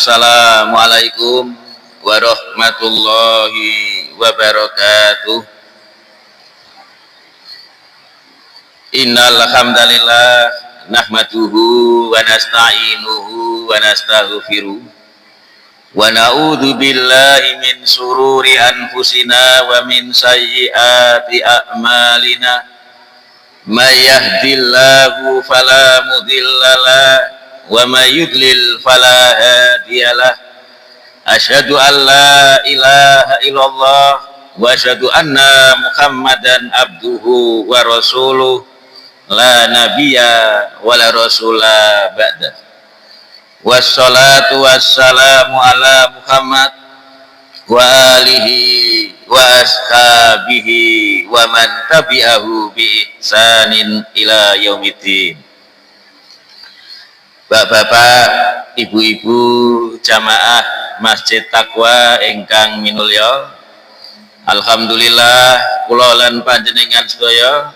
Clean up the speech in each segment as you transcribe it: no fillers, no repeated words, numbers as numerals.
Assalamualaikum warahmatullahi wabarakatuh. Innal hamdalillah nahmaduhu wa nasta'inuhu wa nastaghfiruh wa na'udzu billahi min sururi anfusina wa min sayyiati a'malina. May yahdihillahu fala mudhillalah wa may yudlil fala hadiyalah. Asyhadu an la ilaha illallah wa asyhadu anna Muhammadan abduhu wa rasuluh la nabiyya wa la rasula ba'da. Wassalatu wassalamu ala Muhammad wa alihi wa ashabihi wa man tabi'ahu bi ihsanin ila yaumiddin. Bapak-bapak, ibu-ibu jamaah Masjid Taqwa ingkang minulya, alhamdulillah kula lan panjenengan sedaya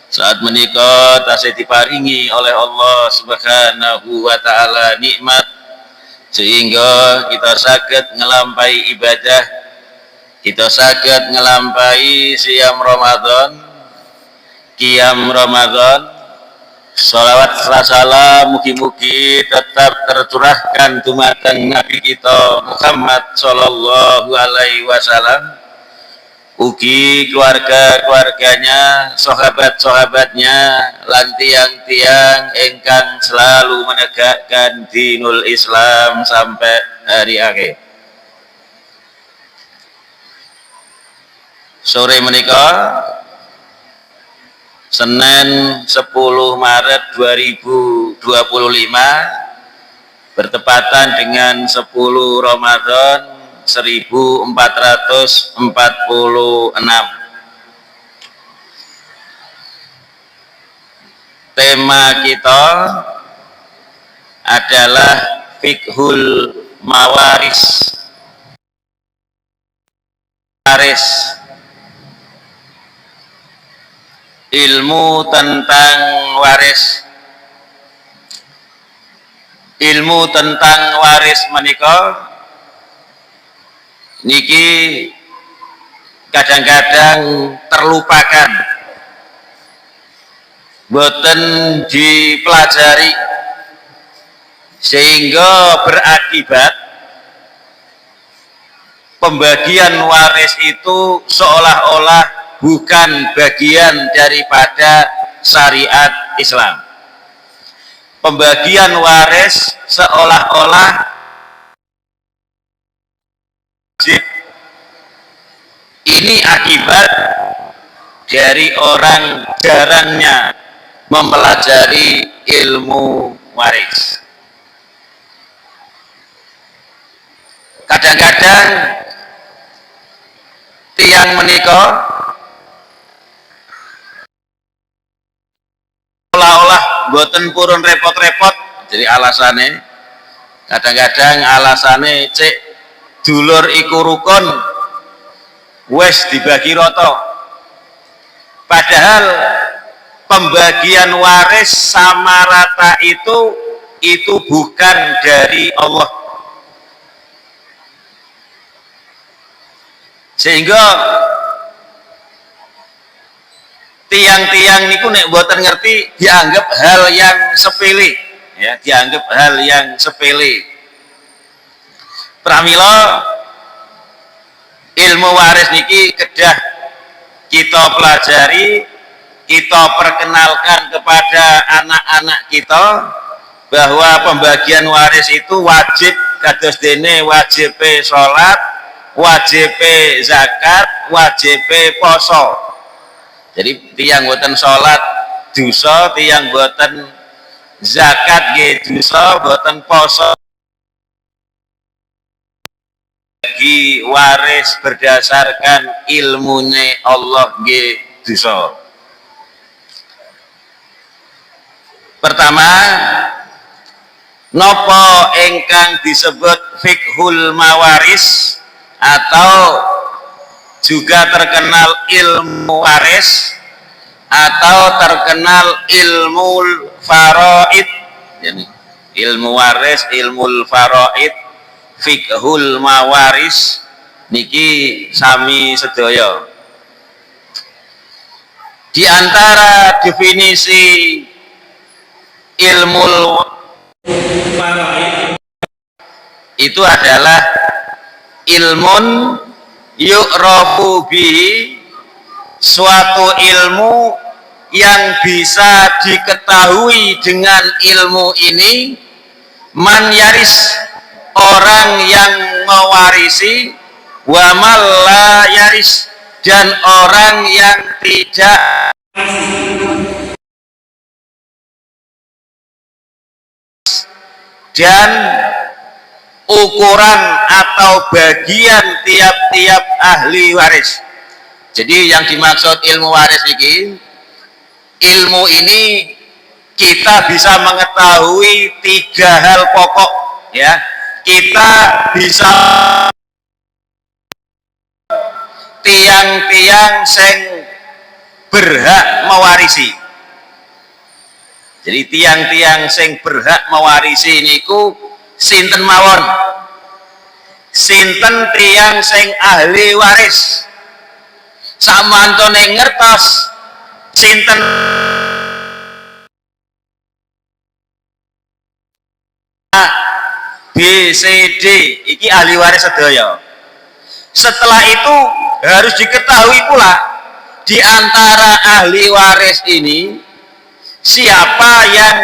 saat menika tasih diparingi oleh Allah Subhanahu wa taala nikmat sehingga kita saged ngelampahi ibadah, kita saged ngelampahi siam Ramadan, qiyam Ramadan. Shalawat salam mugi-mugi tetap tercurahkan dumateng Nabi kita Muhammad sallallahu alaihi wasallam, ugi keluarga-keluarganya, sahabat-sahabatnya, lan tiang-tiang ingkang selalu menegakkan dinul Islam sampai hari akhir. Sore menika Senin 10 Maret 2025 bertepatan dengan 10 Ramadan 1446. Tema kita adalah fiqhul mawaris. Ilmu tentang waris. Ilmu tentang waris menika niki kadang-kadang terlupakan, boten dipelajari, sehingga berakibat pembagian waris itu seolah-olah bukan bagian daripada syariat Islam. Pembagian waris seolah-olah wajib. Ini akibat dari orang jarangnya mempelajari ilmu waris. Kadang-kadang tiang menika seolah-olah boten purun repot-repot, jadi alasannya kadang-kadang alasannya cek dulur iku rukun wes dibagi roto, padahal pembagian waris sama rata itu bukan dari Allah, sehingga tiang-tiang niku nek boten ngerti dianggap hal yang sepele, ya, dianggap hal yang sepele. Pramila ilmu waris niki kedah kita pelajari, kita perkenalkan kepada anak-anak kita bahwa pembagian waris itu wajib kados dene wajib salat, wajib zakat, wajib poso. Jadi tiang boten salat dosa, tiang boten zakat nggih dosa, boten poso bagi waris berdasarkan ilmune Allah nggih dosa. Pertama, napa ingkang disebut fiqhul mawaris atau juga terkenal ilmu waris atau terkenal ilmu faraid. Jadi ilmu waris, ilmu faraid fiqhul mawaris niki sami sedaya. Di antara definisi ilmu itu adalah ilmun yu'rafu bihi, suatu ilmu yang bisa diketahui dengan ilmu ini, man yaris, orang yang mewarisi, wa man la yaris, dan orang yang tidak. Dan ukuran atau bagian tiap-tiap ahli waris. Jadi yang dimaksud ilmu waris ini, ilmu ini kita bisa mengetahui 3 hal pokok, ya. Kita bisa tiang-tiang sing berhak mewarisi. Jadi tiang-tiang sing berhak mewarisi niku sinten mawon? Sinten tiang sing ahli waris? Samantone ngertos sinten A, B, C, D iki ahli waris sedaya. Setelah itu harus diketahui pula di antara ahli waris ini siapa yang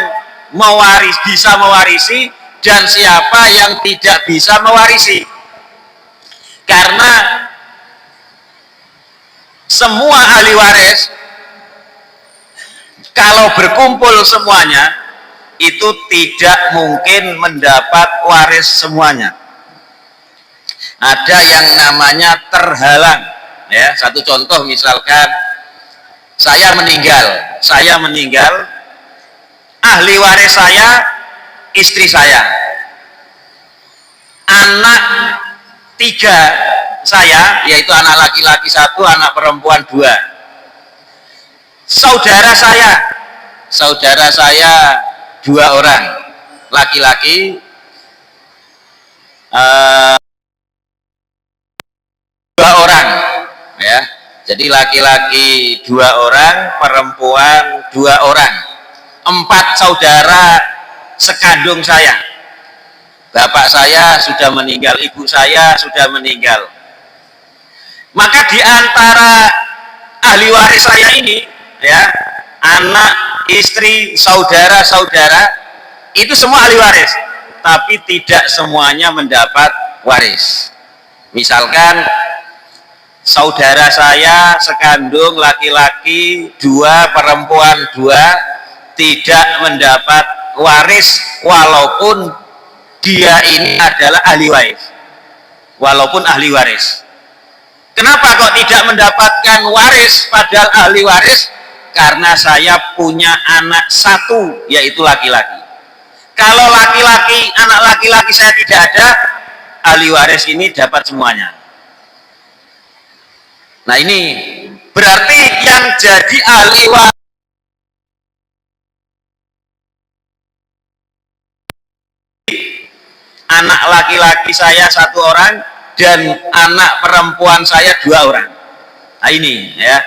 bisa mewarisi dan siapa yang tidak bisa mewarisi. Karena semua ahli waris kalau berkumpul semuanya itu tidak mungkin mendapat waris semuanya. Ada yang namanya terhalang, ya. Satu contoh, misalkan saya meninggal, ahli waris saya istri saya, anak 3 saya, yaitu anak laki-laki 1, anak perempuan 2, saudara saya 2 orang laki-laki, 2 orang, ya. Jadi laki-laki 2 orang, perempuan 2 orang, 4 saudara sekandung saya. Bapak saya sudah meninggal, ibu saya sudah meninggal. Maka di antara ahli waris saya ini, ya, anak, istri, saudara-saudara itu semua ahli waris, tapi tidak semuanya mendapat waris. Misalkan saudara saya sekandung laki-laki 2, perempuan 2 tidak mendapat waris walaupun dia ini adalah ahli waris. Walaupun ahli waris. Kenapa kok tidak mendapatkan waris padahal ahli waris? Karena saya punya anak 1, yaitu laki-laki. Kalau laki-laki, anak laki-laki saya tidak ada, ahli waris ini dapat semuanya. Nah, ini berarti yang jadi ahli waris anak laki-laki saya 1 orang dan anak perempuan saya 2 orang. Nah, ini, ya.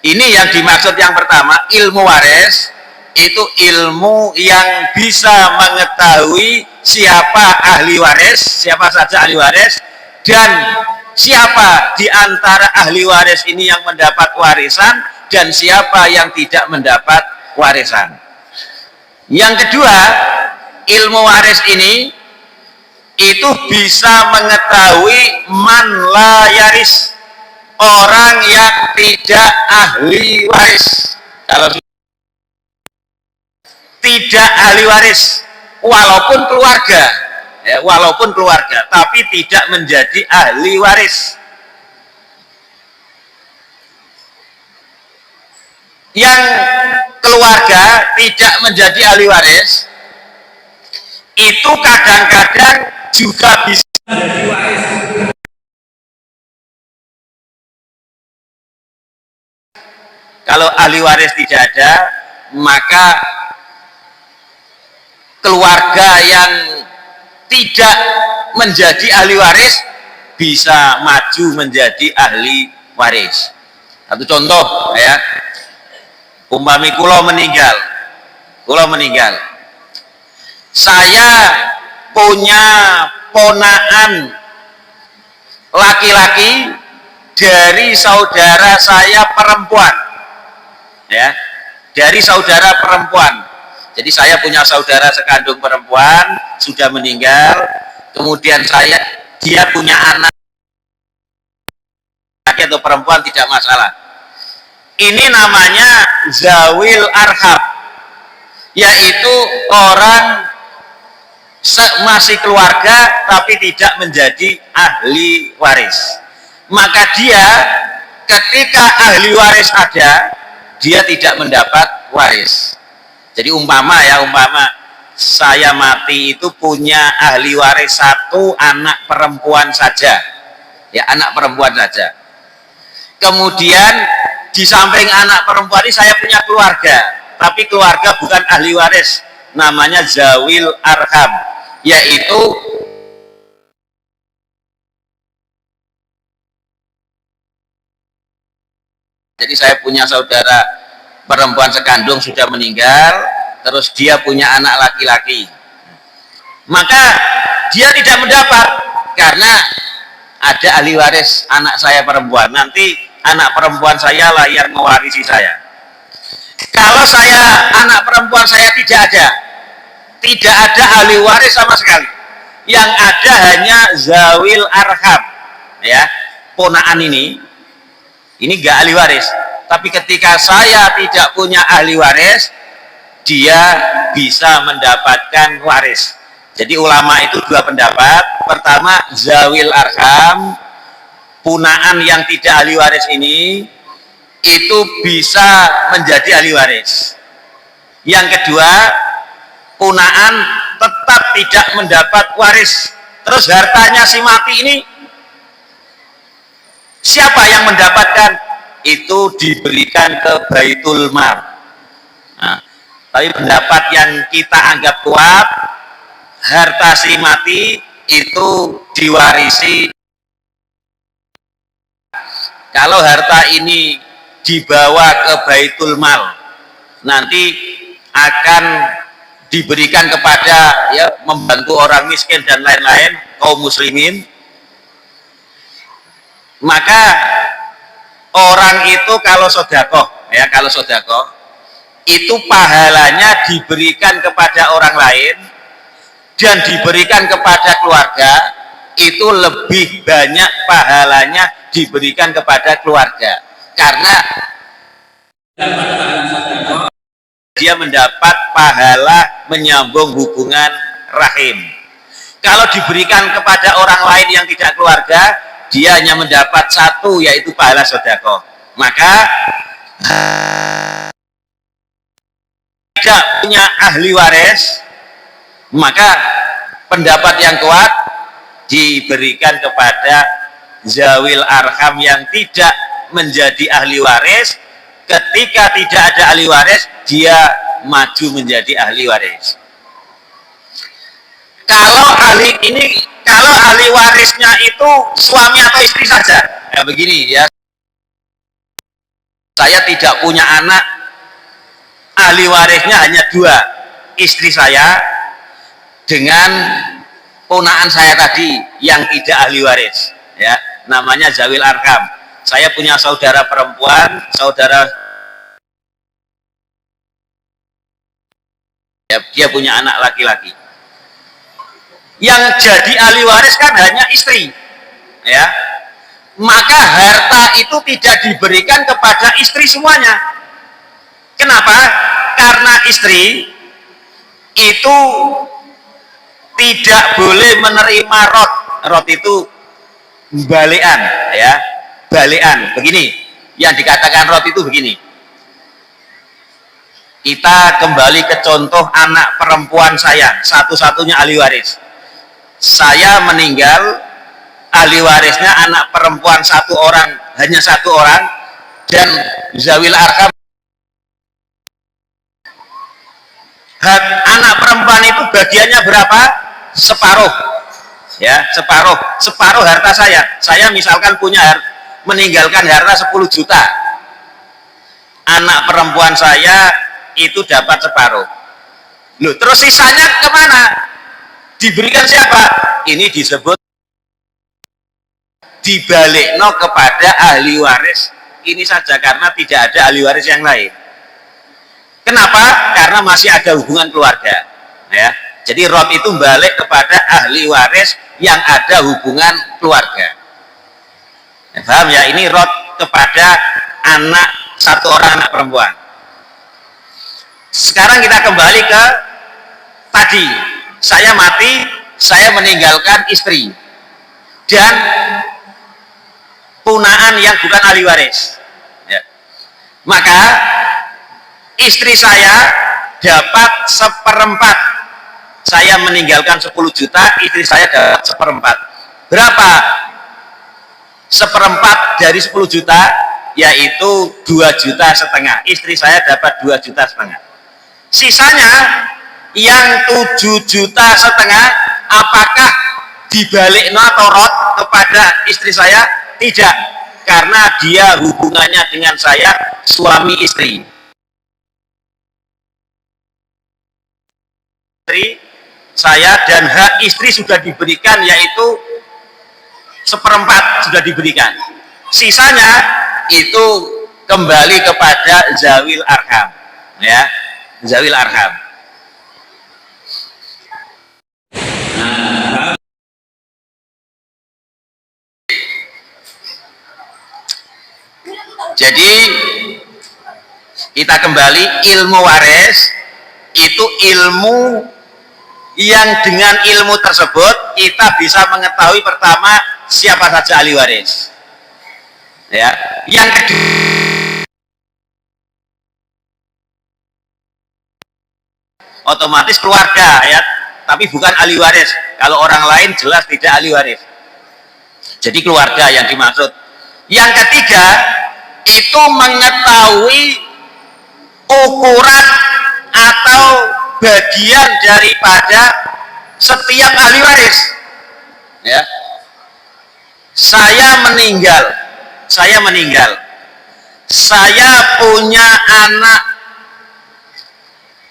Ini yang dimaksud yang pertama, ilmu waris itu ilmu yang bisa mengetahui siapa ahli waris, siapa saja ahli waris, dan siapa di antara ahli waris ini yang mendapat warisan dan siapa yang tidak mendapat warisan. Yang kedua, ilmu waris ini itu bisa mengetahui man la yaris, orang yang tidak ahli waris. Kalau tidak ahli waris walaupun keluarga, ya, walaupun keluarga, tapi tidak menjadi ahli waris. Yang keluarga tidak menjadi ahli waris itu kadang-kadang juga bisa menjadi waris. Kalau ahli waris tidak ada, maka keluarga yang tidak menjadi ahli waris, bisa maju menjadi ahli waris. Satu contoh ya, umpami kulo meninggal, saya punya ponakan laki-laki dari saudara saya perempuan, ya, dari saudara perempuan. Jadi saya punya saudara sekandung perempuan sudah meninggal, kemudian dia punya anak laki atau perempuan tidak masalah. Ini namanya zawil arham, yaitu orang masih keluarga tapi tidak menjadi ahli waris. Maka dia ketika ahli waris ada, dia tidak mendapat waris. Jadi umpama saya mati itu punya ahli waris satu anak perempuan saja, ya, anak perempuan saja. Kemudian di samping anak perempuan ini saya punya keluarga, tapi keluarga bukan ahli waris, namanya zawil arham, yaitu jadi saya punya saudara perempuan sekandung sudah meninggal, terus dia punya anak laki-laki, maka dia tidak mendapat karena ada ahli waris anak saya perempuan. Nanti anak perempuan saya lah yang mewarisi saya. Kalau anak perempuan saya tidak ada ahli waris sama sekali, yang ada hanya zawil arham, ya, ponaan ini gak ahli waris. Tapi ketika saya tidak punya ahli waris, dia bisa mendapatkan waris. Jadi ulama itu dua pendapat. Pertama, zawil arham, punaan yang tidak ahli waris ini itu bisa menjadi ahli waris. Yang kedua, punaan tetap tidak mendapat waris. Terus hartanya si mati ini siapa yang mendapatkan? Itu diberikan ke Baitul Mal. Nah, tapi pendapat yang kita anggap kuat, harta si mati itu diwarisi. Kalau harta ini dibawa ke Baitul Mal, nanti akan diberikan kepada, ya, membantu orang miskin dan lain-lain, kaum muslimin. Maka orang itu kalau sodakoh, ya, kalau sodakoh itu pahalanya diberikan kepada orang lain dan diberikan kepada keluarga, itu lebih banyak pahalanya diberikan kepada keluarga, karena dia mendapat pahala menyambung hubungan rahim. Kalau diberikan kepada orang lain yang tidak keluarga, dia hanya mendapat satu, yaitu pahala sedekah. Maka tidak punya ahli waris, maka pendapat yang kuat diberikan kepada zawil arham yang tidak menjadi ahli waris. Ketika tidak ada ahli waris, dia maju menjadi ahli waris. Kalau ahli warisnya itu suami atau istri saja, ya begini ya, saya tidak punya anak, ahli warisnya hanya dua, istri saya dengan ponaan saya tadi yang tidak ahli waris, ya, namanya zawil arham. Saya punya saudara perempuan, ya, dia punya anak laki-laki. Yang jadi ahli waris kan hanya istri, ya. Maka harta itu tidak diberikan kepada istri semuanya. Kenapa? Karena istri itu tidak boleh menerima rot. Rot itu balian, ya, balian. Begini, yang dikatakan rot itu begini. Kita kembali ke contoh anak perempuan saya, satu-satunya ahli waris. Saya meninggal, ahli warisnya anak perempuan satu orang, hanya satu orang, dan zawil arham. Anak perempuan itu bagiannya berapa? Separuh. ya, separuh harta saya misalkan meninggalkan harta 10 juta, anak perempuan saya itu dapat separuh. Loh, terus sisanya kemana? Diberikan siapa? Ini disebut dibalikno kepada ahli waris ini saja, karena tidak ada ahli waris yang lain. Kenapa? Karena masih ada hubungan keluarga, ya. Jadi rot itu balik kepada ahli waris yang ada hubungan keluarga. Ya, paham ya? Ini rot kepada satu orang anak perempuan. Sekarang kita kembali ke tadi, saya mati, saya meninggalkan istri dan punaan yang bukan ahli waris, ya. Maka istri saya dapat seperempat. Saya meninggalkan 10 juta, istri saya dapat seperempat. Berapa seperempat dari 10 juta? Yaitu 2,5 juta. Istri saya dapat 2,5 juta. Sisanya yang 7,5 juta, apakah dibalik atau rot kepada istri saya? Tidak, karena dia hubungannya dengan saya suami istri. Saya dan hak istri sudah diberikan, yaitu seperempat sudah diberikan. Sisanya itu kembali kepada zawil arham, ya, zawil arham. Jadi kita kembali, ilmu waris itu ilmu yang dengan ilmu tersebut kita bisa mengetahui pertama siapa saja ahli waris, ya. Yang kedua, otomatis keluarga, ya, tapi bukan ahli waris. Kalau orang lain jelas tidak ahli waris, jadi keluarga yang dimaksud. Yang ketiga, itu mengetahui ukuran atau bagian daripada setiap ahli waris, ya. Saya meninggal, saya punya anak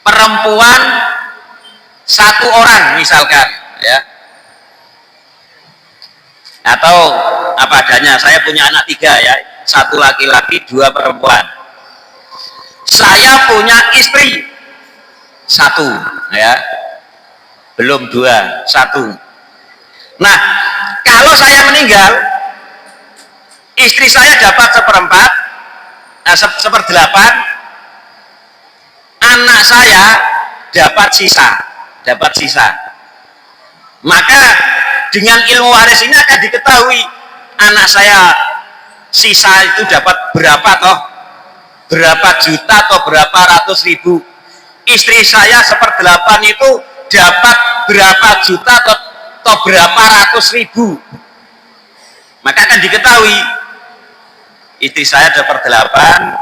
perempuan 1 orang misalkan, ya, atau apa adanya, saya punya anak 3, ya, 1 laki-laki 2 perempuan. Saya punya istri 1, ya, belum 2, 1. Nah, kalau saya meninggal, istri saya dapat seperempat, seperdelapan, anak saya dapat sisa. Maka dengan ilmu waris ini akan diketahui anak saya sisa itu dapat berapa, berapa juta atau berapa ratus ribu. Istri saya seperdelapan itu dapat berapa juta atau berapa ratus ribu. Maka akan diketahui istri saya dapat 8,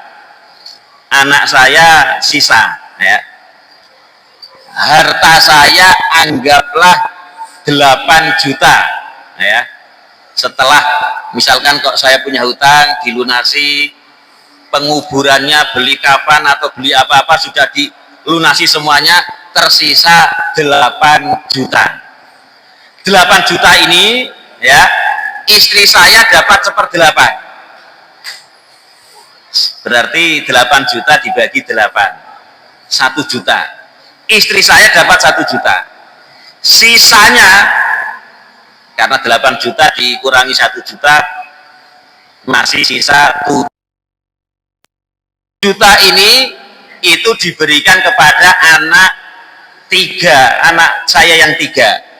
anak saya sisa, ya. Harta saya anggaplah 8 juta, ya. Setelah misalkan kok saya punya hutang dilunasi, penguburannya, beli kapan atau beli apa-apa sudah dilunasi semuanya, tersisa 8 juta. 8 juta ini, ya, istri saya dapat seperdelapan. Berarti 8 juta dibagi 8, 1 juta. Istri saya dapat 1 juta. Sisanya, karena 8 juta dikurangi 1 juta, masih sisa 7 juta. Ini itu diberikan kepada anak saya yang 3.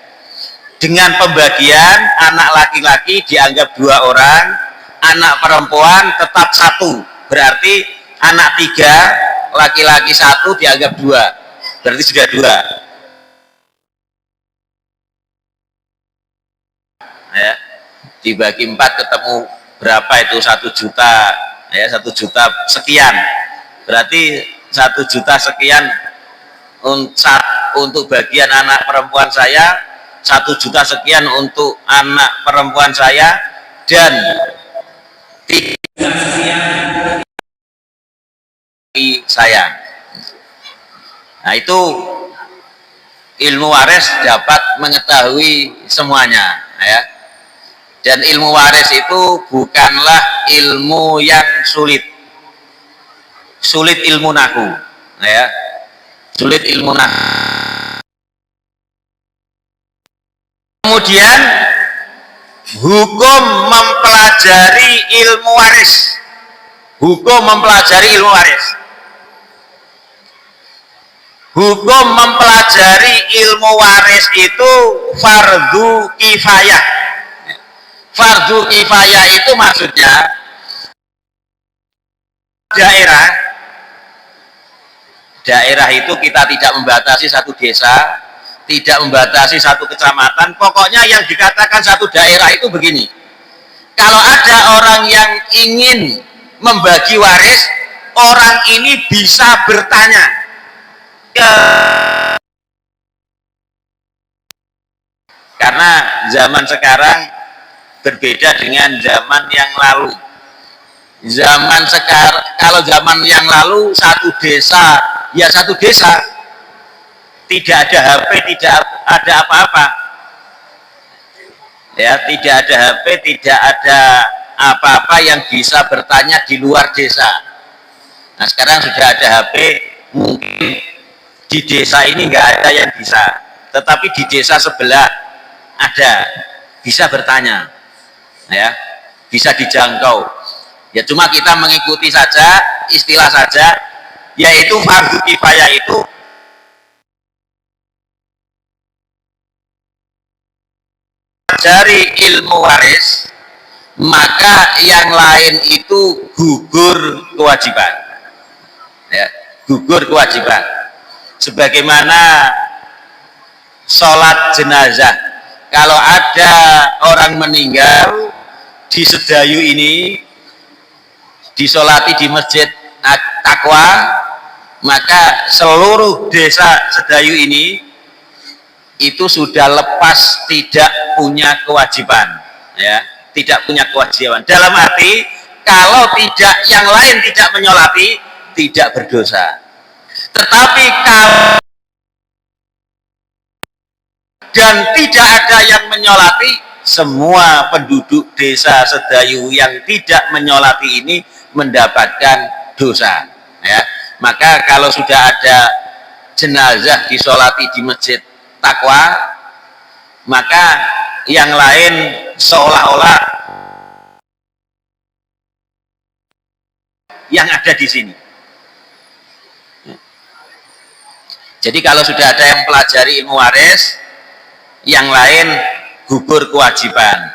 Dengan pembagian, anak laki-laki dianggap 2 orang, anak perempuan tetap 1. Berarti anak 3, laki-laki 1 dianggap 2. Berarti sudah 2. Ya, dibagi 4 ketemu berapa itu? 1 juta, ya, 1 juta sekian. Berarti 1 juta sekian untuk bagian anak perempuan saya, 1 juta sekian untuk anak perempuan saya, dan 3 sekian saya. Nah, itu ilmu waris dapat mengetahui semuanya, ya. Dan ilmu waris itu bukanlah ilmu yang sulit. Sulit ilmu nahu, ya. Sulit ilmu nahu. Kemudian hukum mempelajari ilmu waris. Hukum mempelajari ilmu waris. Hukum mempelajari ilmu waris itu fardu kifayah. Fardu kifayah itu maksudnya daerah itu kita tidak membatasi satu desa, tidak membatasi satu kecamatan, pokoknya yang dikatakan satu daerah itu begini. Kalau ada orang yang ingin membagi waris, orang ini bisa bertanya karena zaman sekarang berbeda dengan zaman yang lalu. Zaman sekarang, kalau zaman yang lalu satu desa, ya satu desa, tidak ada HP, tidak ada apa-apa, ya, tidak ada HP, tidak ada apa-apa yang bisa bertanya di luar desa. Nah, sekarang sudah ada HP, mungkin di desa ini nggak ada yang bisa, tetapi di desa sebelah ada, bisa bertanya, ya, bisa dijangkau. Ya cuma kita mengikuti saja, istilah saja, yaitu fardu kifayah itu dari ilmu waris, maka yang lain itu gugur kewajiban, ya, gugur kewajiban. Sebagaimana sholat jenazah, kalau ada orang meninggal di Sedayu ini, disolati di masjid Takwa, maka seluruh desa Sedayu ini itu sudah lepas, tidak punya kewajiban, ya, tidak punya kewajiban. Dalam arti kalau tidak, yang lain tidak menyolati, tidak berdosa. Tetapi kalau dan tidak ada yang menyolati, semua penduduk desa Sedayu yang tidak menyolati ini mendapatkan dosa, ya. Maka kalau sudah ada jenazah disolati di masjid Takwa, maka yang lain seolah-olah yang ada di sini. Jadi kalau sudah ada yang pelajari ilmu waris, yang lain gugur kewajiban.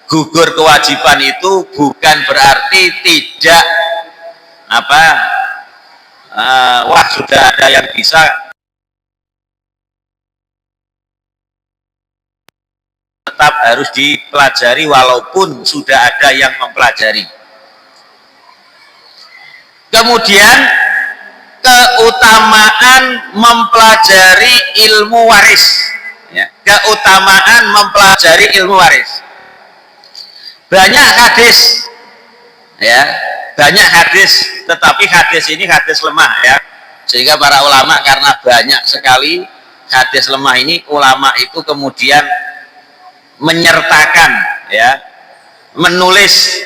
Gugur kewajiban itu bukan berarti tidak wah sudah ada yang bisa, tetap harus dipelajari walaupun sudah ada yang mempelajari. Kemudian keutamaan mempelajari ilmu waris, ya, keutamaan mempelajari ilmu waris. Banyak hadis, ya, banyak hadis, tetapi hadis ini hadis lemah, ya, sehingga para ulama karena banyak sekali hadis lemah ini, ulama itu kemudian menyertakan, ya, menulis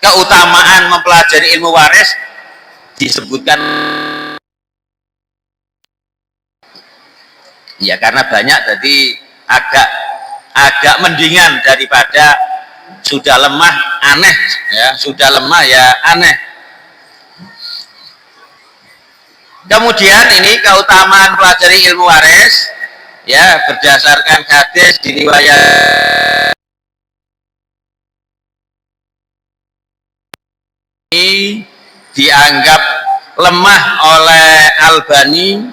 keutamaan mempelajari ilmu waris, disebutkan, ya, karena banyak, jadi agak mendingan daripada sudah lemah aneh, ya, sudah lemah ya aneh. Kemudian ini keutamaan pelajari ilmu waris, ya, berdasarkan hadis diriwayat ini dianggap lemah oleh Albani,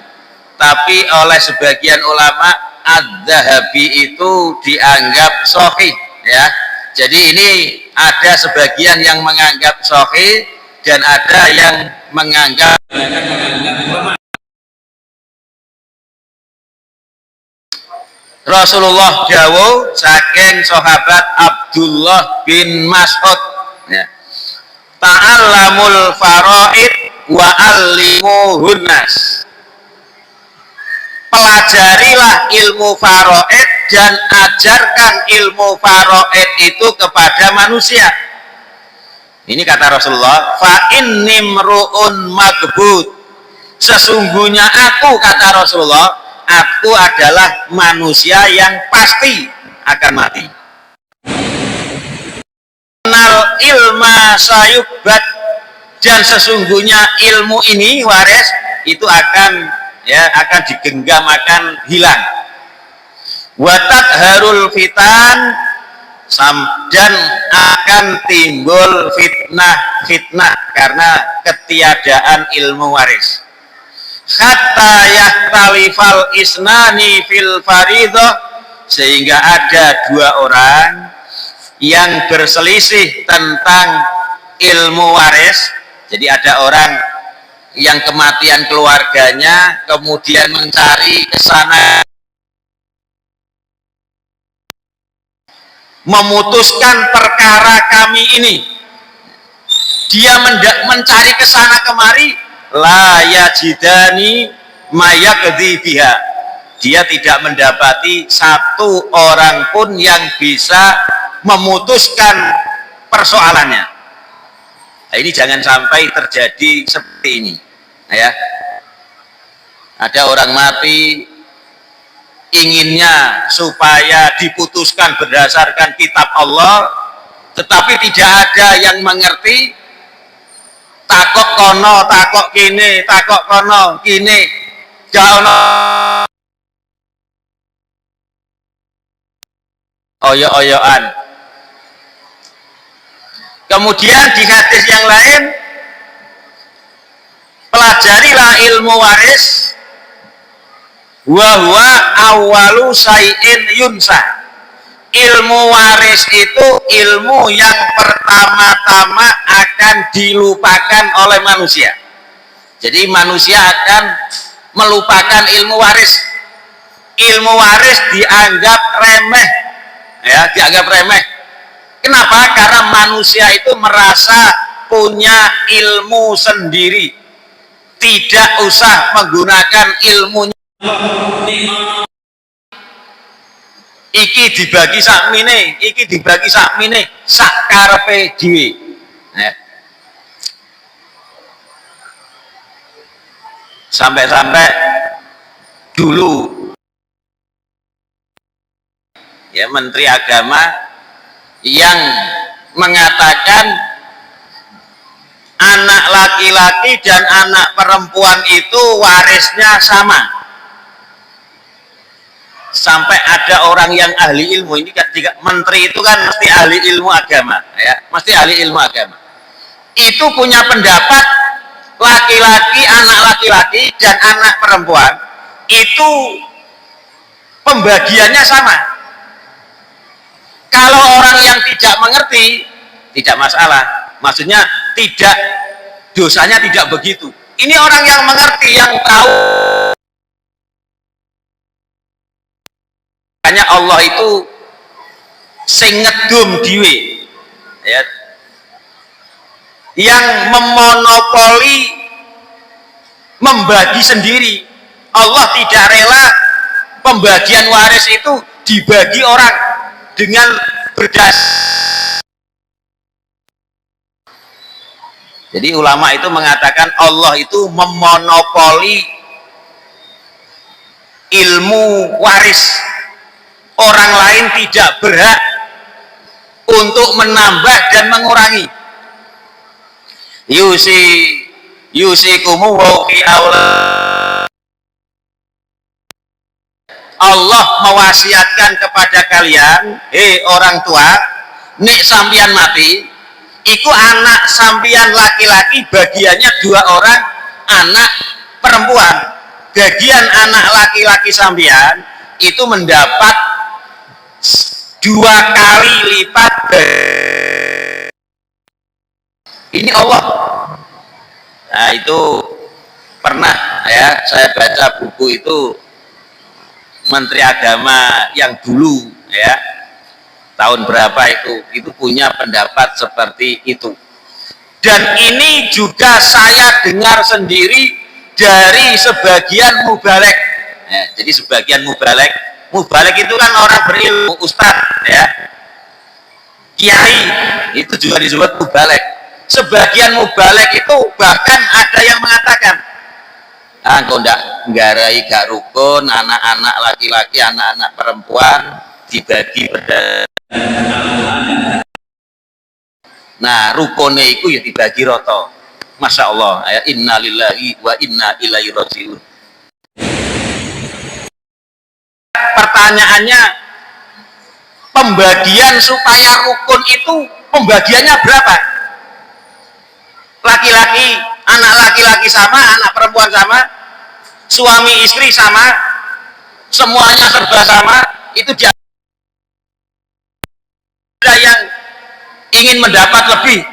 tapi oleh sebagian ulama Az-Zahabi itu dianggap sahih, ya. Jadi ini ada sebagian yang menganggap sahih dan ada yang menganggap lemah. Rasulullah dawuh saking sahabat Abdullah bin Mas'ud, ya, ta'allamul faraid wa allimuhun nas. Pelajarilah ilmu faraid dan ajarkan ilmu faraid itu kepada manusia. Ini kata Rasulullah, fa innimru'un magbud. Sesungguhnya aku, kata Rasulullah, aku adalah manusia yang pasti akan mati. Nal ilma sayubat, dan sesungguhnya ilmu ini waris itu akan digenggam, akan hilang. Watat harul fitan, dan akan timbul fitnah karena ketiadaan ilmu waris. Hatta yahtalifal isnani fil faridah, sehingga ada dua orang yang berselisih tentang ilmu waris. Jadi ada orang yang kematian keluarganya kemudian mencari ke sana, memutuskan perkara kami ini. Dia mencari ke sana kemari, la yajidani mayakdhi biha. Dia tidak mendapati satu orang pun yang bisa memutuskan persoalannya. Nah, ini jangan sampai terjadi seperti ini, ya. Ada orang mati, inginnya supaya diputuskan berdasarkan kitab Allah, tetapi tidak ada yang mengerti. Takok kono, takok kini, takok kono, kini, jauh oyo-oyoan. Kemudian di hadis yang lain, pelajarilah ilmu waris, wa huwa awwalu syai'in yunsa. Ilmu waris itu ilmu yang pertama-tama akan dilupakan oleh manusia. Jadi manusia akan melupakan ilmu waris. Ilmu waris dianggap remeh, ya, dianggap remeh. Kenapa? Karena manusia itu merasa punya ilmu sendiri, tidak usah menggunakan ilmunya. Iki dibagi sakmine, iki dibagi sakmine, sak karepe dhewe. Sampai-sampai dulu, ya, Menteri Agama yang mengatakan anak laki-laki dan anak perempuan itu warisnya sama. Sampai ada orang yang ahli ilmu, ini kan, jika menteri itu kan mesti ahli ilmu agama, ya, mesti ahli ilmu agama. Itu punya pendapat laki-laki, anak laki-laki dan anak perempuan itu pembagiannya sama. Kalau orang yang tidak mengerti, tidak masalah. Maksudnya tidak, dosanya tidak begitu. Ini orang yang mengerti, yang tahu. Hanya Allah itu sing ngedum dhewe, ya, yang memonopoli membagi sendiri. Allah tidak rela pembagian waris itu dibagi orang dengan berdasar. Jadi ulama itu mengatakan Allah itu memonopoli ilmu waris. Orang lain tidak berhak untuk menambah dan mengurangi. Yusikumu wa fi aulad. Allah mewasiatkan kepada kalian, orang tua, nek sampian mati, iku anak sampian laki-laki bagiannya 2 orang, anak perempuan bagian anak laki-laki sampian itu mendapat 2 kali lipat. Ini Allah. Nah, itu pernah, ya, saya baca buku itu Menteri Agama yang dulu ya, tahun berapa itu punya pendapat seperti itu. Dan ini juga saya dengar sendiri dari sebagian mubalek ya, jadi sebagian mubalek itu kan orang berilmu, ustadz ya, kiai, itu juga disebut mubalek. Sebagian mubalek itu bahkan ada yang mengatakan, kok nggarai gak rukun, anak-anak laki-laki, anak-anak perempuan dibagi pada. Nah, rukunnya itu ya dibagi roto. Masya Allah, ya inna lillahi wa inna ilaihi rajiun. Pertanyaannya, pembagian supaya rukun itu pembagiannya berapa? Laki-laki, anak laki-laki sama, anak perempuan sama, suami istri sama, semuanya serba sama. Itu dia ada yang ingin mendapat lebih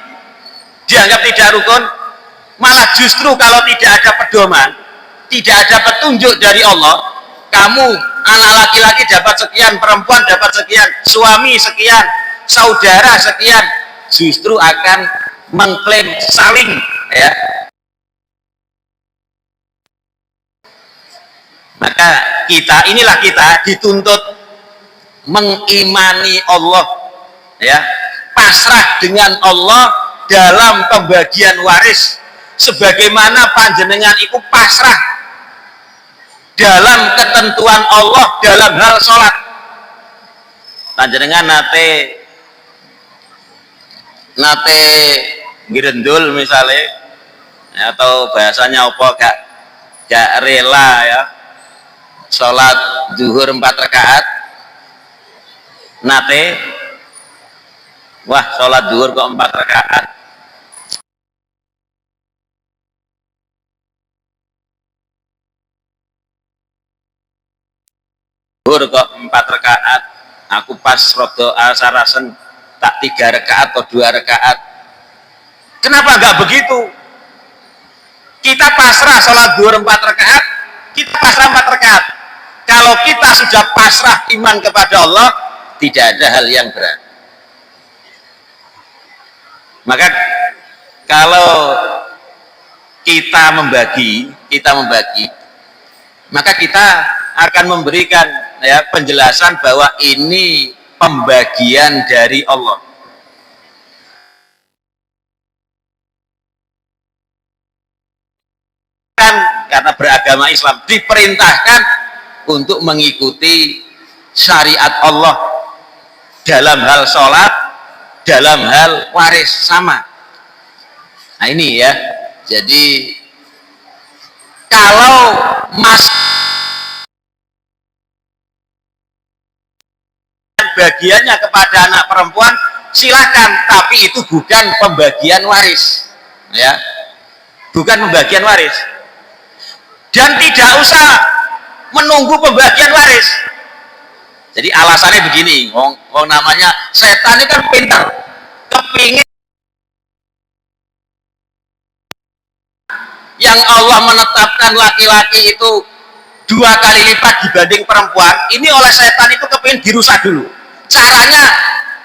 dianggap tidak rukun. Malah justru kalau tidak ada pedoman, tidak ada petunjuk dari Allah, kamu anak laki-laki dapat sekian, perempuan dapat sekian, suami sekian, saudara sekian, justru akan mengklaim saling ya. Maka inilah kita dituntut mengimani Allah ya, pasrah dengan Allah dalam pembagian waris, sebagaimana panjenengan itu pasrah dalam ketentuan Allah dalam hal sholat. Panjenengan nate ngirendul misalnya, atau bahasanya apa, gak rela ya sholat zuhur 4 rakaat, nate wah sholat zuhur kok 4 rakaat, zuhur kok 4 rakaat, aku pas rodo asarasen tak 3 rakaat atau 2 rakaat. Kenapa enggak begitu? Kita pasrah sholat zuhur 4 rakaat, kita pasrah 4 rakaat. Kalau kita sudah pasrah iman kepada Allah, tidak ada hal yang berat. Maka kalau kita membagi, maka kita akan memberikan ya penjelasan bahwa ini pembagian dari Allah. Karena beragama Islam diperintahkan untuk mengikuti syariat Allah dalam hal sholat, dalam hal waris sama. Nah ini ya, jadi kalau bagiannya kepada anak perempuan silahkan, tapi itu bukan pembagian waris ya, bukan pembagian waris. Dan tidak usah menunggu pembagian waris. Jadi alasannya begini, wong namanya setan ini kan pintar, kepingin yang Allah menetapkan laki-laki itu 2 kali lipat dibanding perempuan, ini oleh setan itu kepingin dirusak dulu. Caranya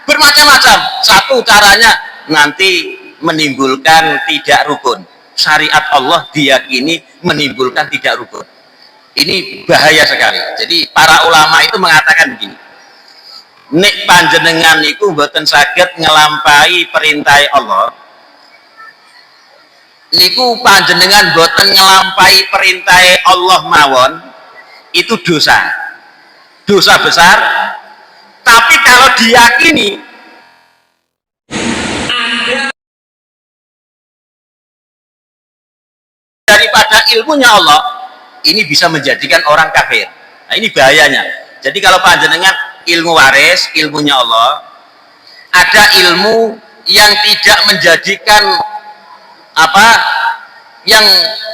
bermacam-macam. Satu caranya nanti menimbulkan tidak rukun. Syariat Allah diyakini menimbulkan tidak rukun. Ini bahaya sekali. Jadi para ulama itu mengatakan begini, nek panjenengan itu mboten saged ngelampai perintah Allah, niku panjenengan mboten ngelampai perintah Allah mawon, itu dosa besar. Tapi kalau diyakini daripada ilmunya Allah, ini bisa menjadikan orang kafir. Nah ini bahayanya. Jadi kalau panjenengan ilmu waris, ilmunya Allah, ada ilmu yang tidak menjadikan yang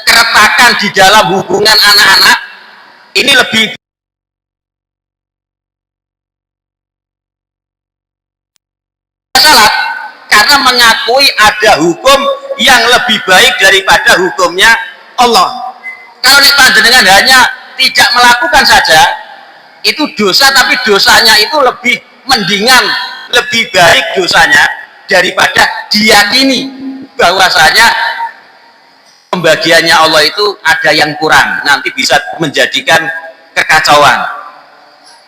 keretakan di dalam hubungan anak-anak, ini lebih salah, karena mengakui ada hukum yang lebih baik daripada hukumnya Allah. Kalau panjenengan hanya tidak melakukan saja, itu dosa, tapi dosanya itu lebih mendingan, lebih baik dosanya daripada diyakini bahwasanya pembagiannya Allah itu ada yang kurang, nanti bisa menjadikan kekacauan.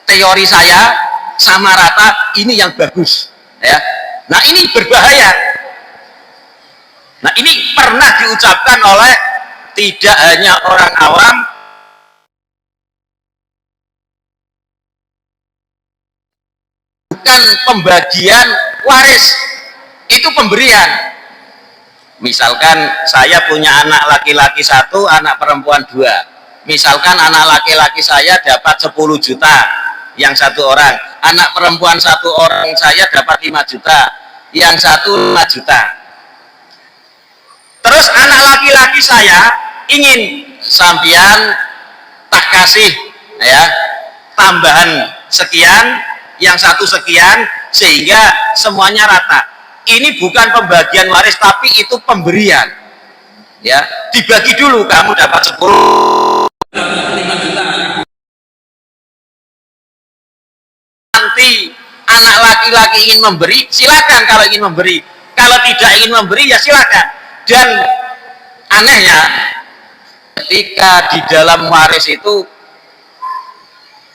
Teori saya sama rata, ini yang bagus ya. Nah ini berbahaya. Nah ini pernah diucapkan oleh tidak hanya orang awam, bukan pembagian waris, itu pemberian. Misalkan saya punya anak laki-laki 1, anak perempuan 2. Misalkan anak laki-laki saya dapat 10 juta yang 1 orang, anak perempuan 1 orang saya dapat 5 juta, yang 1 5 juta. Terus anak laki-laki saya ingin sampean tak kasih ya tambahan sekian, yang 1 sekian, sehingga semuanya rata. Ini bukan pembagian waris, tapi itu pemberian ya. Dibagi dulu, kamu dapat 10, 5 juta. Nanti anak laki-laki ingin memberi, silakan kalau ingin memberi. Kalau tidak ingin memberi, ya silakan. Dan anehnya, ketika di dalam waris itu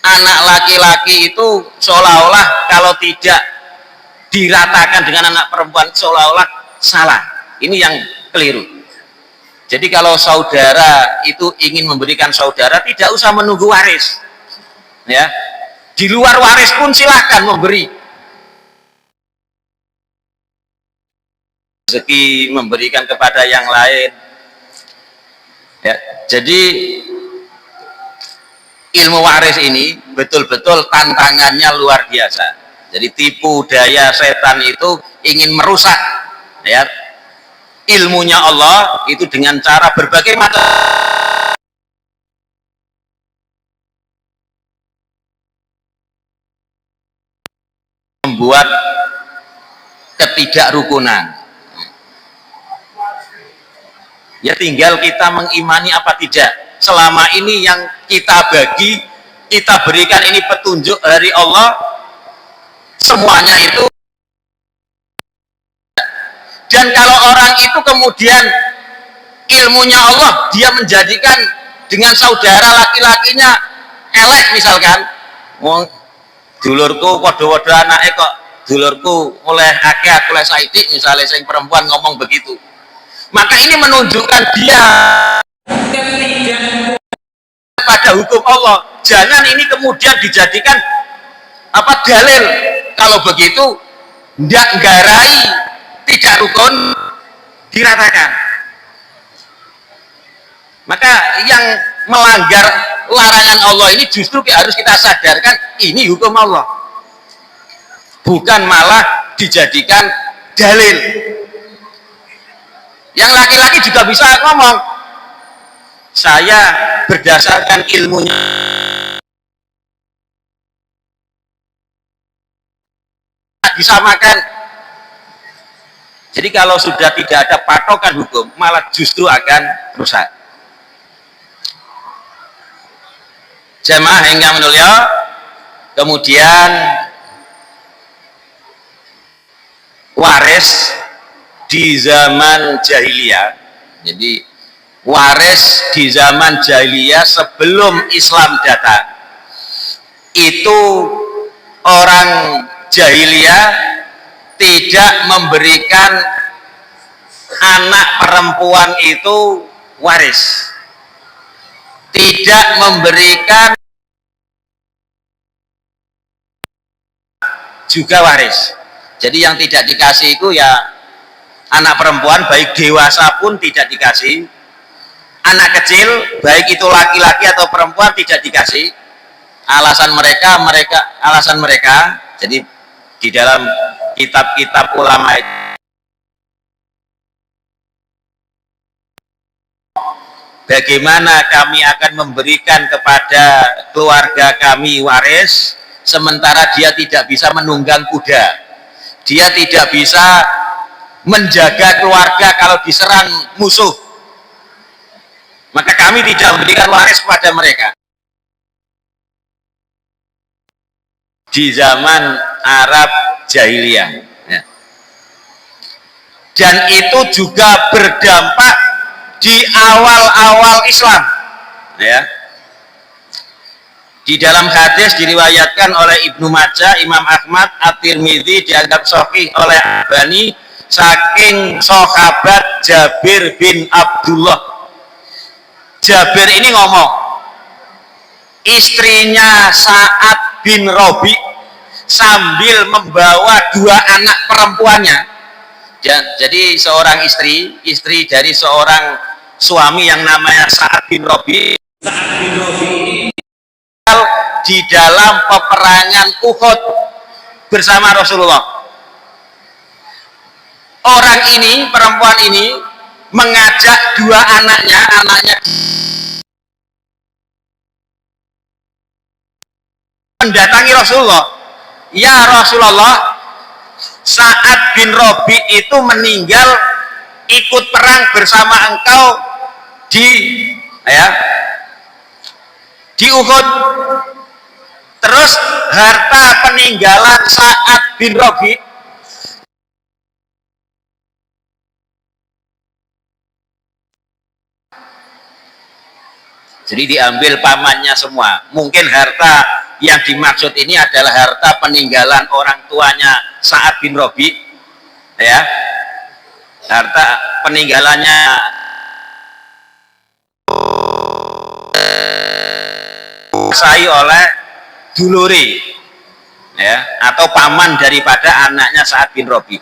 anak laki-laki itu seolah-olah kalau tidak diratakan dengan anak perempuan seolah-olah salah. Ini yang keliru. Jadi kalau saudara itu ingin memberikan saudara, tidak usah menunggu waris ya. Di luar waris pun silahkan memberi. Rezeki memberikan kepada yang lain ya. Jadi ilmu waris ini betul-betul tantangannya luar biasa. Jadi tipu daya setan itu ingin merusak ya ilmunya Allah itu dengan cara berbagai macam, membuat ketidakrukunan. Ya tinggal kita mengimani apa tidak. Selama ini yang kita bagi, kita berikan ini petunjuk dari Allah, semuanya itu. Dan kalau orang itu kemudian ilmunya Allah dia menjadikan dengan saudara laki-lakinya elek, misalkan dulurku podo-podo anaknya kok dulurku oleh akeh aku oleh saiki, misalnya sing perempuan ngomong begitu, maka ini menunjukkan dia pada hukum Allah. Jangan ini kemudian dijadikan apa dalil. Kalau begitu tidak nggarai, tidak rukun, diratakan. Maka yang melanggar larangan Allah ini justru harus kita sadarkan ini hukum Allah, bukan malah dijadikan dalil. Yang laki-laki juga bisa ngomong, saya berdasarkan ilmunya disamakan. Jadi kalau sudah tidak ada patokan hukum, malah justru akan rusak. Jemaah yang mulia, kemudian waris di zaman jahiliyah. Jadi waris di zaman jahiliyah sebelum Islam datang, itu orang jahiliyah tidak memberikan anak perempuan itu waris, tidak memberikan juga waris. Jadi yang tidak dikasih itu ya anak perempuan, baik dewasa pun tidak dikasih, anak kecil baik itu laki-laki atau perempuan tidak dikasih. Alasan mereka jadi di dalam kitab-kitab ulama itu, bagaimana kami akan memberikan kepada keluarga kami waris sementara dia tidak bisa menunggang kuda, dia tidak bisa menjaga keluarga kalau diserang musuh, maka kami tidak memberikan waris kepada mereka. di zaman Arab jahiliyah, ya. Dan itu juga berdampak di awal-awal Islam, ya. Di dalam hadis diriwayatkan oleh Ibnu Majah, Imam Ahmad, At-Tirmidzi, dianggap sahih oleh Albani saking sahabat Jabir bin Abdullah. Jabir ini ngomong, istrinya Sa'ad bin Rabi sambil membawa dua anak perempuannya. Jadi seorang istri dari seorang suami yang namanya Sa'ad bin Rabi. Sa'ad bin Rabi di dalam peperangan Uhud bersama Rasulullah. Orang ini, perempuan ini mengajak dua anaknya mendatangi Rasulullah. Ya Rasulullah, Sa'ad bin Rabi itu meninggal ikut perang bersama engkau di Uhud. Terus harta peninggalan Sa'ad bin Rabi jadi diambil pamannya semua. Mungkin harta yang dimaksud ini adalah harta peninggalan orang tuanya Sa'ad bin Rabi, ya. Harta peninggalannya dikuasai oleh duluri, ya, atau paman daripada anaknya Sa'ad bin Rabi.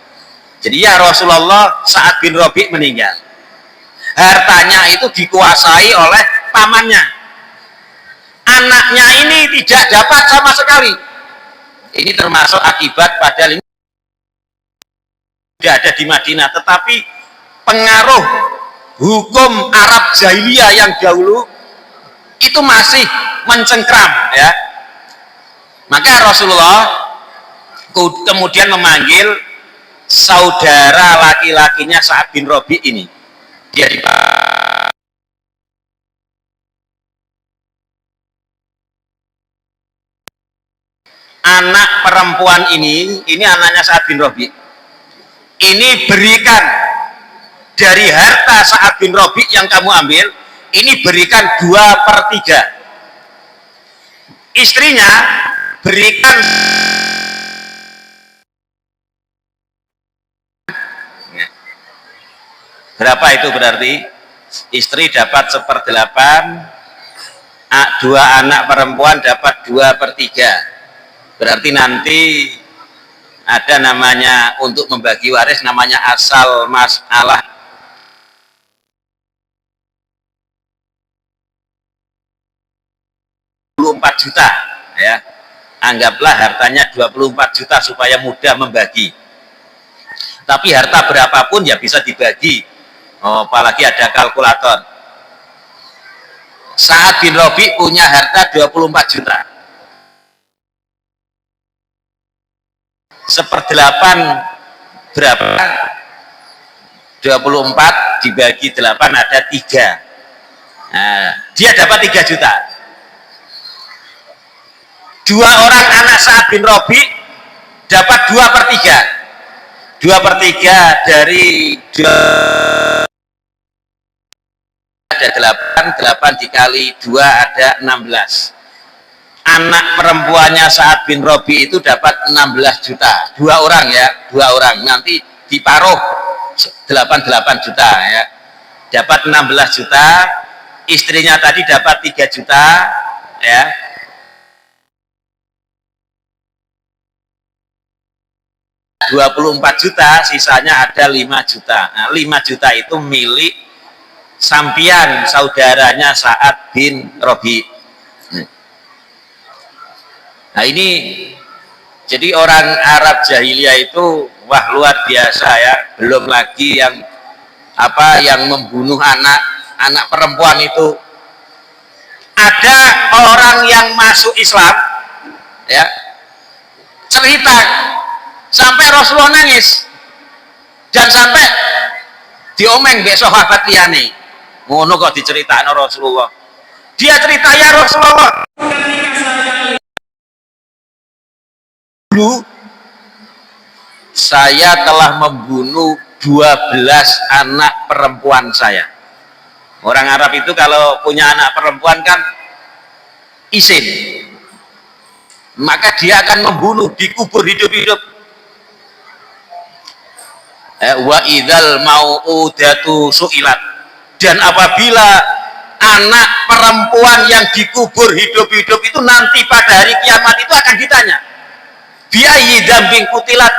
Jadi ya Rasulullah, Sa'ad bin Rabi meninggal, hartanya itu dikuasai oleh pamannya. Anaknya ini tidak dapat sama sekali. Ini termasuk akibat padahal ini tidak ada di Madinah, tetapi pengaruh hukum Arab jahiliyah yang dahulu itu masih mencengkram, ya. Maka Rasulullah kemudian memanggil saudara laki-lakinya Sa'ad bin Rabi ini. Dia anak perempuan ini anaknya Sa'ad bin Rabi. Ini berikan dari harta Sa'ad bin Rabi yang kamu ambil, ini berikan 2/3. Istrinya berikan berapa itu berarti? Istri dapat 1/8, dua anak perempuan dapat 2/3. Berarti nanti ada namanya untuk membagi waris, namanya asal masalah. Juta, ya. Anggaplah hartanya 24 juta supaya mudah membagi. Tapi harta berapapun ya bisa dibagi. Oh, apalagi ada kalkulator. Sa'ad bin Rabi punya harta 24 juta. 1/8 berapa? 24 dibagi 8 ada 3. Nah, dia dapat 3 juta. Dua orang anak Sa'ad bin Rabi dapat 2/3. 2/3 dari 2 ada 8 dikali 2 ada 16. Anak perempuannya Sa'ad bin Rabi itu dapat 16 juta. 2 orang, ya, 2 orang. Nanti diparuh 88 juta, ya. Dapat 16 juta. Istrinya tadi dapat 3 juta, ya. $24 juta, sisanya ada 5 juta. Nah, 5 juta itu milik sampian saudaranya Sa'ad bin Rabi. Nah, ini jadi orang Arab jahiliyah itu wah luar biasa, ya. Belum lagi yang membunuh anak perempuan itu. Ada orang yang masuk Islam, ya, cerita sampai Rasulullah nangis dan sampai diomeng besok sahabat liyane. Ngono kok diceritakno Rasulullah. Dia cerita, ya Rasulullah, dulu saya telah membunuh 12 anak perempuan saya. Orang Arab itu kalau punya anak perempuan kan isin, maka dia akan membunuh, dikubur hidup-hidup. Wa idzal mau'udatu su'ilat, dan apabila anak perempuan yang dikubur hidup-hidup itu nanti pada hari kiamat itu akan ditanya, biayyi dzambin qutilat,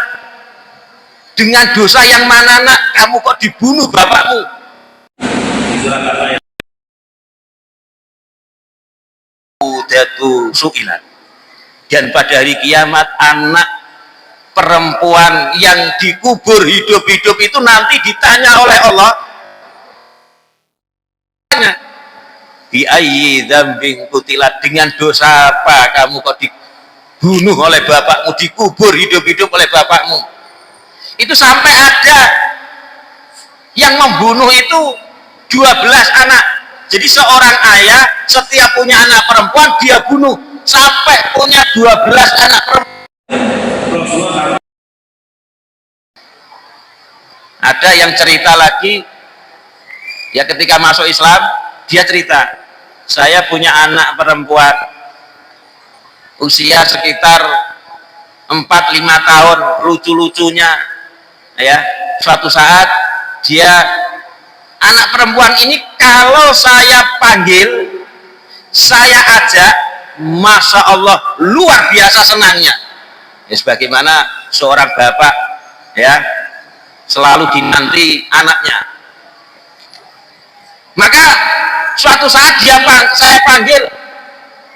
dengan dosa yang mana nak kamu kok dibunuh bapakmu. Udatu su'ilat, dan pada hari kiamat anak perempuan yang dikubur hidup-hidup itu nanti ditanya oleh Allah, bi ayyi dzambin qutilat, dengan dosa apa kamu kok dibunuh oleh bapakmu, dikubur hidup-hidup oleh bapakmu. Itu sampai ada yang membunuh itu 12 anak. Jadi seorang ayah setiap punya anak perempuan dia bunuh, sampai punya 12 anak perempuan. Ada yang cerita lagi, ya ketika masuk Islam dia cerita, saya punya anak perempuan usia sekitar 4-5 tahun, lucu-lucunya ya. Suatu saat dia, anak perempuan ini kalau saya panggil, saya ajak, masya Allah luar biasa senangnya ya, sebagaimana seorang bapak ya selalu dinanti anaknya. Maka suatu saat saya panggil,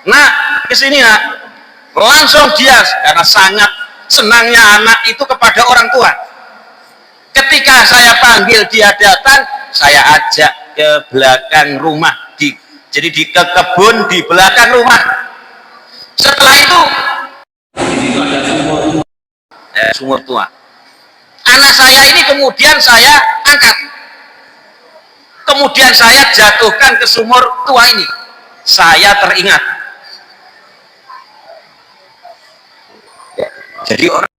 nak kesini nak, langsung dia, karena sangat senangnya anak itu kepada orang tua. Ketika saya panggil dia datang, saya ajak ke belakang rumah, jadi di kebun di belakang rumah. Setelah itu ada sumur tua. Anak saya ini kemudian saya angkat, kemudian saya jatuhkan ke sumur tua ini. Saya teringat, jadi orang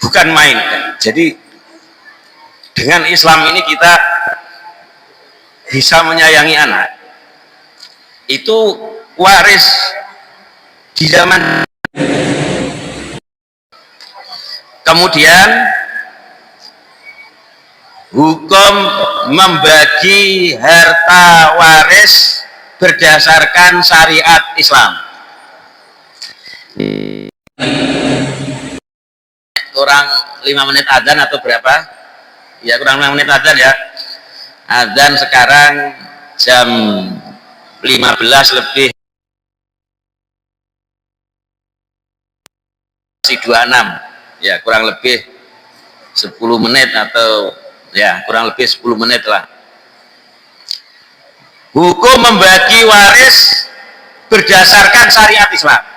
bukan main. Jadi dengan Islam ini kita bisa menyayangi anak. Itu waris di zaman. Kemudian hukum membagi harta waris berdasarkan syariat Islam. Kurang 5 menit adzan atau berapa? Ya kurang 5 menit adzan ya. Adzan sekarang jam 15 lebih 26 ya, kurang lebih 10 menit atau ya kurang lebih 10 menit lah. Hukum membagi waris berdasarkan syariat Islam.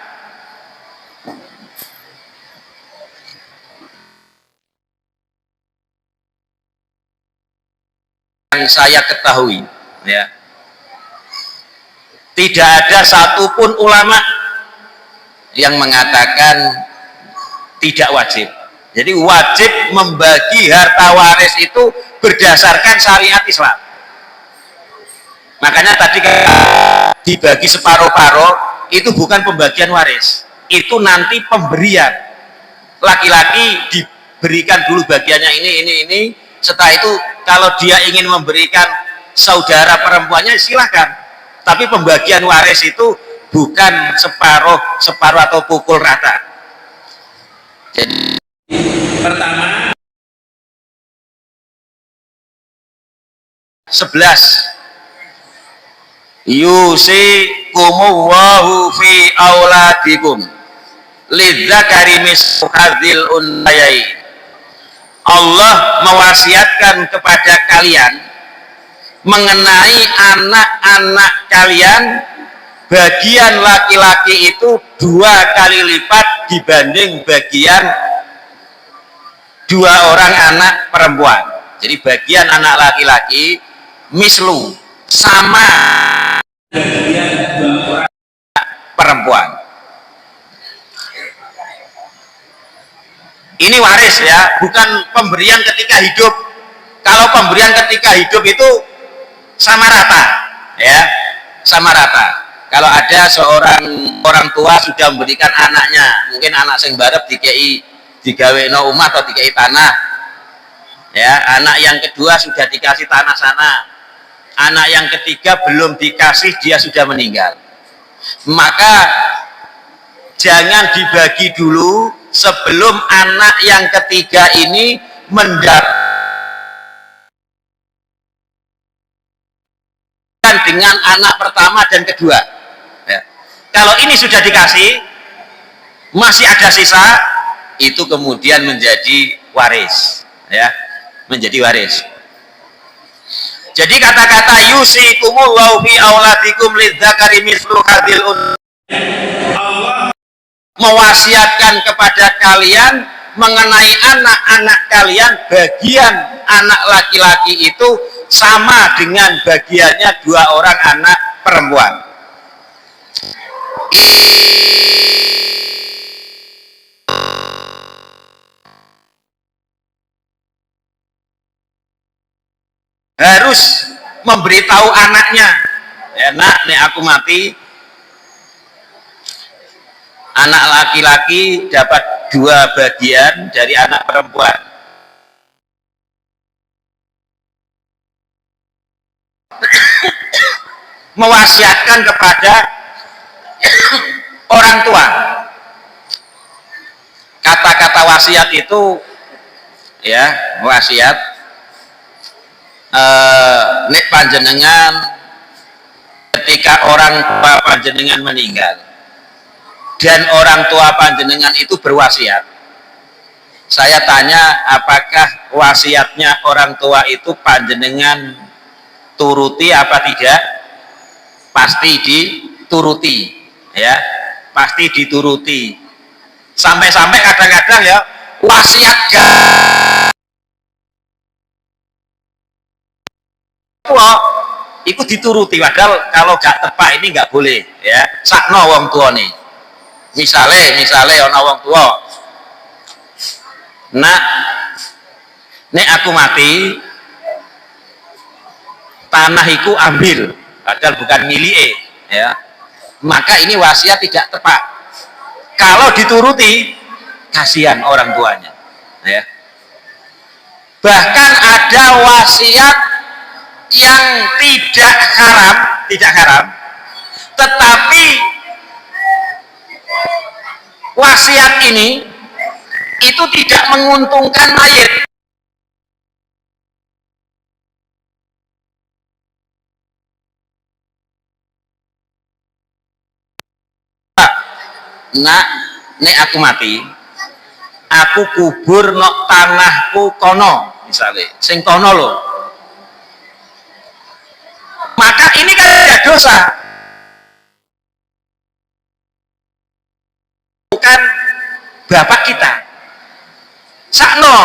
Yang saya ketahui ya, tidak ada satupun ulama yang mengatakan tidak wajib. Jadi wajib membagi harta waris itu berdasarkan syariat Islam. Makanya tadi dibagi separuh-paruh itu bukan pembagian waris, itu nanti pemberian. Laki-laki diberikan dulu bagiannya ini. Setelah itu kalau dia ingin memberikan saudara perempuannya silahkan. Tapi pembagian waris itu bukan separuh atau pukul rata. Jadi pertama 11 yusikumullahu fi auladikum lidzakari mislu hadzil unsayain. Allah mewasiatkan kepada kalian mengenai anak-anak kalian, bagian laki-laki itu 2 kali lipat dibanding bagian 2 orang anak perempuan. Jadi bagian anak laki-laki mislu, sama perempuan. Ini waris ya, bukan pemberian ketika hidup. Kalau pemberian ketika hidup itu sama rata ya, sama rata. Kalau ada seorang orang tua sudah memberikan anaknya, mungkin anak sing barep dikei digaweno omah atau dikei tanah ya, anak yang kedua sudah dikasih tanah sana, anak yang ketiga belum dikasih, dia sudah meninggal, maka jangan dibagi dulu sebelum anak yang ketiga ini mendapatkan dengan anak pertama dan kedua ya. Kalau ini sudah dikasih masih ada sisa, itu kemudian menjadi waris ya, menjadi waris. Jadi kata-kata yusikumullahu fi auladikum lidzakari mislu hadzal mewasiatkan kepada kalian mengenai anak-anak kalian, bagian anak laki-laki itu sama dengan bagiannya dua orang anak perempuan. Harus memberitahu anaknya, ya nak, nek aku mati anak laki-laki dapat dua bagian dari anak perempuan. Mewasiatkan kepada orang tua. Kata-kata wasiat itu ya, wasiat nek panjenengan ketika orang tua panjenengan meninggal dan orang tua panjenengan itu berwasiat, saya tanya, apakah wasiatnya orang tua itu panjenengan turuti apa tidak? Pasti dituruti ya, pasti dituruti. Sampai-sampai kadang-kadang ya wasiat tua ikut dituruti, padahal kalau gak tepak ini nggak boleh ya, sakno wong tua nih. Misale ana wong tua, nak nek aku mati tanah iku ambil, padahal bukan milike ya, maka ini wasiat tidak tepat. Kalau dituruti kasihan orang tuanya ya. Bahkan ada wasiat yang tidak haram, tetapi wasiat ini itu tidak menguntungkan mayit. Nak, nek aku mati, aku kubur nok tanahku kono, misalnya, sing kono loh. Maka ini kan tidak dosa. Bukan bapak kita. Sakno,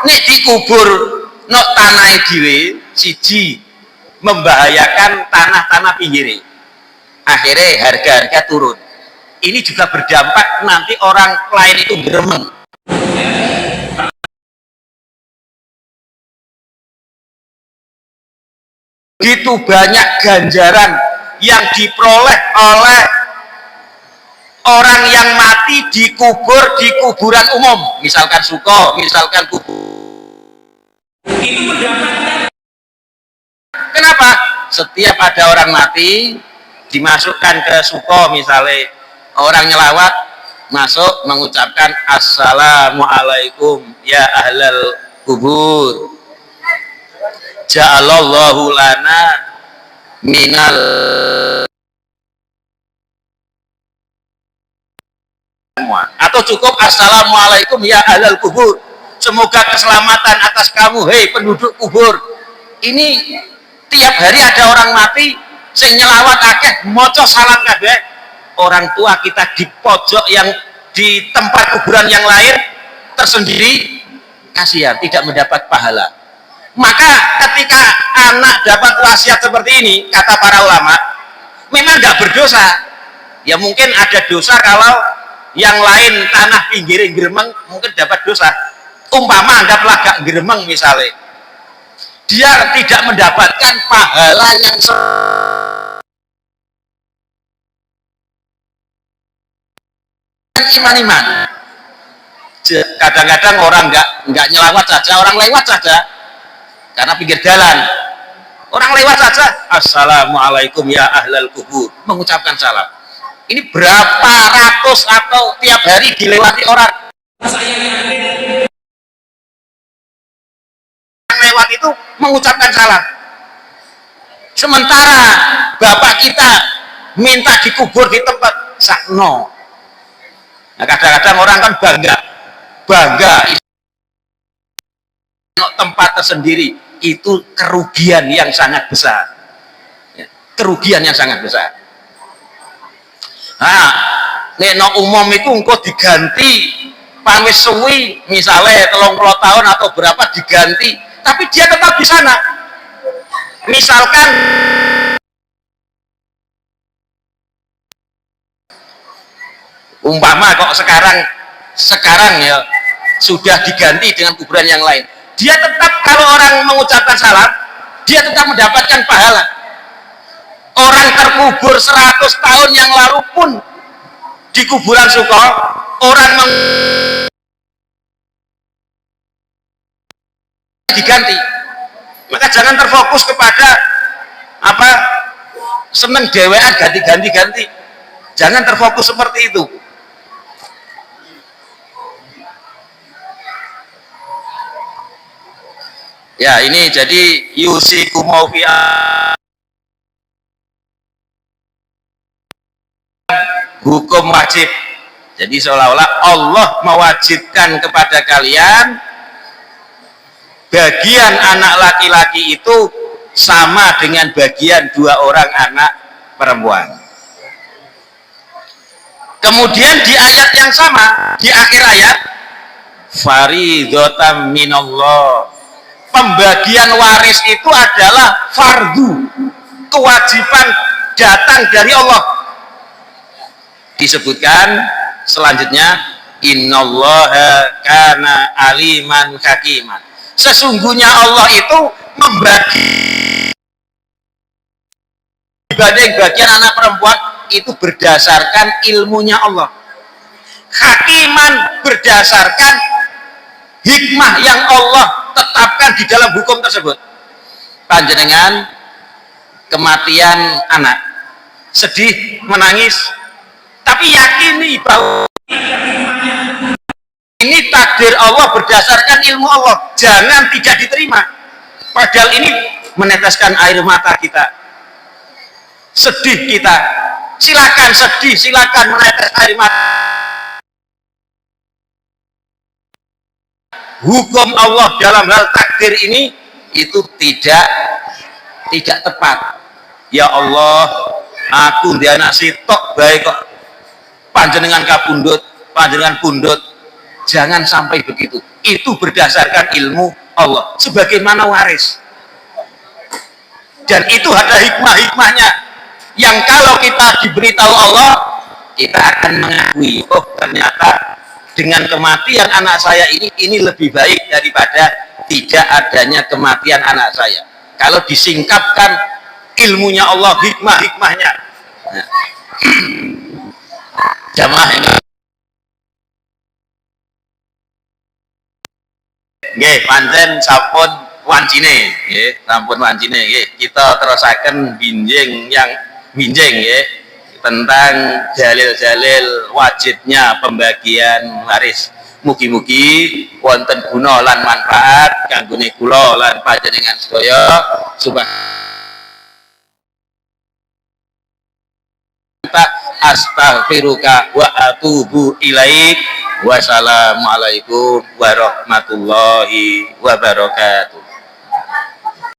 nek dikubur nok tanah dhewe siji membahayakan tanah-tanah pinggire. Akhirnya harga-harga turun. Ini juga berdampak nanti orang lain itu gremeng. Begitu banyak ganjaran yang diperoleh oleh orang yang mati dikubur di kuburan umum, misalkan suko, misalkan kubur. Itu mendapatkan. Kenapa? Setiap ada orang mati dimasukkan ke suko, misalnya orang nyelawat masuk mengucapkan assalamualaikum ya ahlal kubur, ja'alallahu lana minal, atau cukup assalamualaikum ya ahlal kubur, semoga keselamatan atas kamu hei penduduk kubur. Ini tiap hari ada orang mati sing nyelawat akeh maca salam kabeh. Orang tua kita di pojok yang di tempat kuburan yang lain tersendiri, kasihan tidak mendapat pahala. Maka ketika anak dapat wasiat seperti ini, kata para ulama, memang nggak berdosa. Ya mungkin ada dosa kalau yang lain tanah pinggir geremeng mungkin dapat dosa. Umpama anggaplah gak geremeng misalnya, dia tidak mendapatkan pahala yang iman-iman. Kadang-kadang orang nggak nyelawat saja, orang lewat saja karena pinggir jalan, orang lewat saja, assalamualaikum ya ahlal kubur, mengucapkan salam. Ini berapa ratus atau tiap hari dilewati orang. Yang lewat itu mengucapkan salam. Sementara bapak kita minta dikubur di tempat sakno. Nah, kadang-kadang orang kan bangga tempat tersendiri, itu kerugian yang sangat besar, ya, kerugian yang sangat besar. Nah, nek no umum itu engkau diganti pamit suwi misalnya 30 tahun atau berapa diganti, tapi dia tetap di sana. Misalkan umpama kok sekarang ya sudah diganti dengan kuburan yang lain, dia tetap, kalau orang mengucapkan salam, dia tetap mendapatkan pahala. Orang terkubur 100 tahun yang lalu pun di kuburan Suko, orang diganti. Maka jangan terfokus kepada apa seneng dewean ganti-ganti, jangan terfokus seperti itu. Ya, ini jadi yusikumau fi hukum wajib. Jadi seolah-olah Allah mewajibkan kepada kalian bagian anak laki-laki itu sama dengan bagian 2 orang anak perempuan. Kemudian di ayat yang sama, di akhir ayat, faridhotam minallah, pembagian waris itu adalah fardu, kewajiban datang dari Allah. Disebutkan selanjutnya, innallaha kana aliman hakiman, sesungguhnya Allah itu membagi bagian anak perempuan itu berdasarkan ilmunya Allah, hakiman berdasarkan hikmah yang Allah tetapkan di dalam hukum tersebut. Panjenengan kematian anak, sedih, menangis, tapi yakini bahwa ini takdir Allah berdasarkan ilmu Allah, jangan tidak diterima. Padahal ini meneteskan air mata kita, sedih kita, silakan sedih, silakan menetes air mata. Hukum Allah dalam hal takdir ini itu tidak tepat. Ya Allah, aku dia anak sitok baik kok, panjenengan kapundut, panjenengan pundut, jangan sampai begitu. Itu berdasarkan ilmu Allah sebagaimana waris, dan itu ada hikmah-hikmahnya yang kalau kita diberitahu Allah, kita akan mengakui, oh ternyata dengan kematian anak saya ini lebih baik daripada tidak adanya kematian anak saya. Kalau disingkapkan ilmunya Allah, hikmah-hikmahnya, nah, jamaah ini nggih pancen sampun wancine nggih, sampun wancine nggih, kita terusaken binjing nggih tentang dalil-dalil wajibnya pembagian waris. Mugi-mugi wonten guna lan manfaat kanggone kula lan panjenengan sedaya. Astaghfiruka wa atubu ilaik. Wassalamualaikum warahmatullahi wabarakatuh.